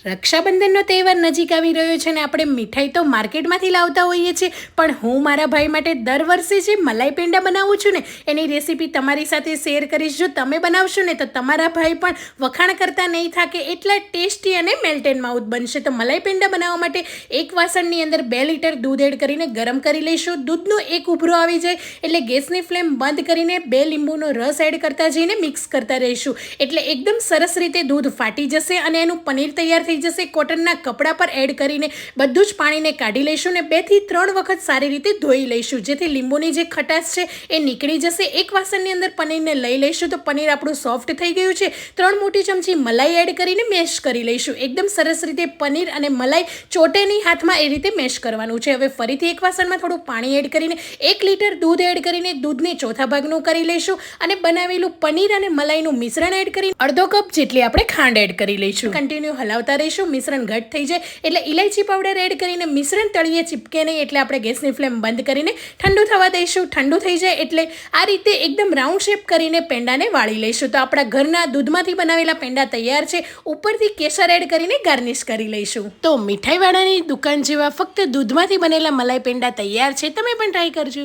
રક્ષાબંધનનો તહેવાર નજીક આવી રહ્યો છે અને આપણે મીઠાઈ તો માર્કેટમાંથી લાવતા હોઈએ છીએ, પણ હું મારા ભાઈ માટે દર વર્ષે જે મલાઈ પેંડા બનાવું છું ને એની રેસીપી તમારી સાથે શેર કરીશ. જો તમે બનાવશો ને તો તમારા ભાઈ પણ વખાણ કરતા નહીં થાકે એટલા ટેસ્ટી અને મેલ્ટ એન્ડ માઉથ બનશે. તો મલાઈ પેંડા બનાવવા માટે એક વાસણની અંદર 2 લીટર દૂધ એડ કરીને ગરમ કરી લઈશું. દૂધનો એક ઉભરો આવી જાય એટલે ગેસની ફ્લેમ બંધ કરીને 2 લીંબુનો રસ એડ કરતા જઈને મિક્સ કરતા રહીશું. એટલે એકદમ સરસ રીતે દૂધ ફાટી જશે અને એનું પનીર તૈયાર થઈ જશે. કોટનના કપડા પર એડ કરીને બધું જ પાણીને કાઢી લઈશું ને 2 થી 3 વખત સારી રીતે ધોઈ લઈશું, જેથી લીંબુની જે ખટાશ છે એ નીકળી જશે. એક વાસણની અંદર પનીરને લઈ લઈશું. તો પનીર આપણું સોફ્ટ થઈ ગયું છે. 3 મોટી ચમચી મલાઈ એડ કરીને મેશ કરી લઈશું. એકદમ સરસ રીતે પનીર અને મલાઈ ચોટે નહીં હાથમાં એ રીતે મેશ કરવાનું છે. હવે ફરીથી એક વાસણમાં થોડું પાણી એડ કરીને 1 લીટર દૂધ એડ કરીને દૂધને ચોથા ભાગનું કરી લઈશું અને બનાવેલું પનીર અને મલાઈનું મિશ્રણ એડ કરીને અડધો કપ જેટલી આપણે ખાંડ એડ કરી લઈશું. કન્ટિન્યુ હલાવતા રહીશું. મિશ્રણ ઘટ થઈ જાય એટલે ઇલાયચી પાવડર એડ કરીને મિશ્રણ તળીએ ચીપકે નહીં એટલે આપણે ગેસની ફ્લેમ બંધ કરીને ઠંડુ થવા દઈશું. ઠંડુ થઈ જાય એટલે આ રીતે એકદમ રાઉન્ડ શેપ કરીને પેંડાને વાળી લઈશું. તો આપણા ઘરના દૂધમાંથી બનાવેલા પેંડા તૈયાર છે. ઉપરથી કેસર એડ કરીને ગાર્નિશ કરી લઈશું. તો મીઠાઈવાળાની દુકાન જેવા ફક્ત દૂધમાંથી બનેલા મલાઈ પેંડા તૈયાર છે. તમે પણ ટ્રાય કરજો.